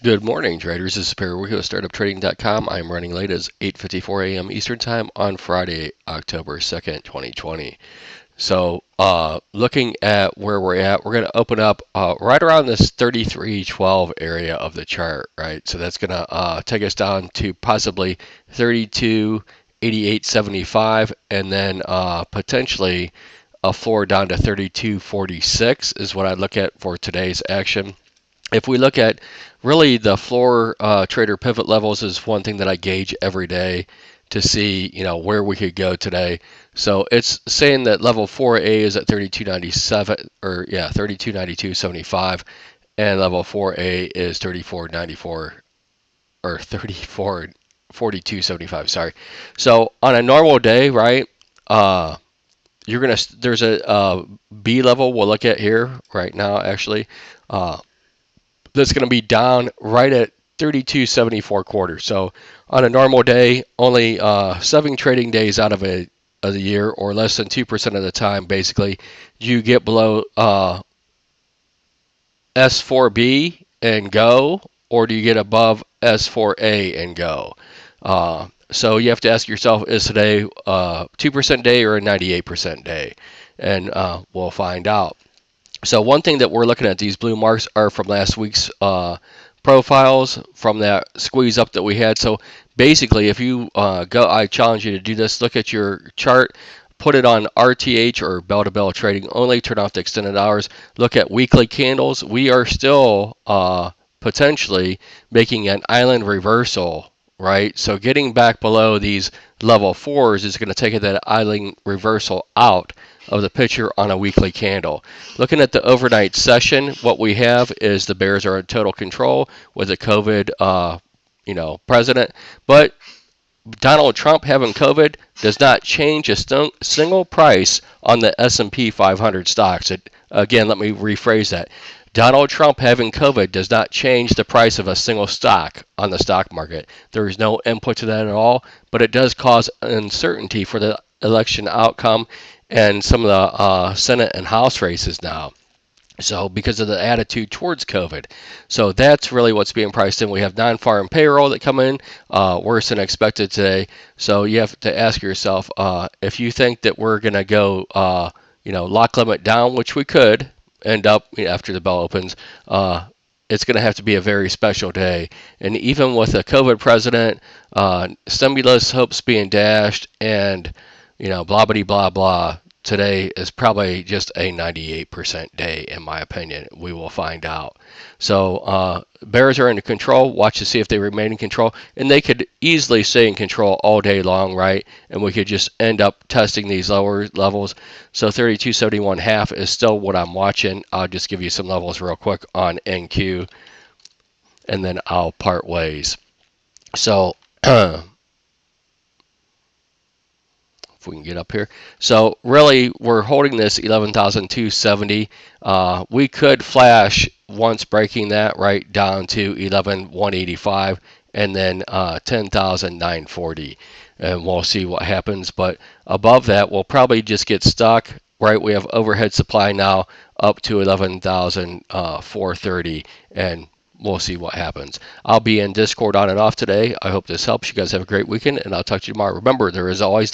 Good morning, traders. This is Perry Rico, StartupTrading.com. I'm running late as 8:54 a.m. Eastern Time on Friday, October 2nd, 2020. So, looking at where we're at, we're going to open up right around this 33.12 area of the chart, right? So that's going to take us down to possibly 32.8875, and then potentially a floor down to 32.46 is what I look at for today's action. If we look at really the floor trader pivot levels is one thing that I gauge every day to see where we could go today. So it's saying that level 4A is at 32.97 or 32.9275, and level 4A is 34.94 or 34.4275. Sorry. So on a normal day, right? There's a B level we'll look at here right now actually. That's going to be down right at 32.74 quarters. So on a normal day, only 7 trading days out of the year, or less than 2% of the time, basically, you get below S4B and go, or do you get above S4A and go? So you have to ask yourself, is today a 2% day or a 98% day? And we'll find out. So one thing that we're looking at, these blue marks are from last week's profiles from that squeeze up that we had. So basically, if you I challenge you to do this. Look at your chart, put it on RTH or bell to bell trading only. Turn off the extended hours. Look at weekly candles. We are still potentially making an island reversal, right? So getting back below these level 4s is going to take that island reversal out of the picture on a weekly candle. Looking at the overnight session, what we have is the bears are in total control with a COVID, president. But Donald Trump having COVID does not change a single price on the S&P 500 stocks. Again, let me rephrase that. Donald Trump having COVID does not change the price of a single stock on the stock market. There is no input to that at all, but it does cause uncertainty for the election outcome and some of the Senate and House races now. So because of the attitude towards COVID. So that's really what's being priced in. We have non-farm payroll that come in worse than expected today. So you have to ask yourself if you think that we're going to go, lock limit down, which we could end up after the bell opens. It's going to have to be a very special day. And even with a COVID president, stimulus hopes being dashed, and blah blah blah blah, today is probably just a 98% day, in my opinion. We will find out. So bears are in control. Watch to see if they remain in control, and they could easily stay in control all day long, right? And we could just end up testing these lower levels. So 32.71.5 is still what I'm watching. I'll just give you some levels real quick on NQ, and then I'll part ways. So if we can get up here. So really, we're holding this 11,270. We could flash once breaking that right down to 11,185 and then 10,940, and we'll see what happens. But above that, we'll probably just get stuck. Right, we have overhead supply now up to 11,430, and we'll see what happens. I'll be in Discord on and off today. I hope this helps. You guys have a great weekend, and I'll talk to you tomorrow. Remember, there is always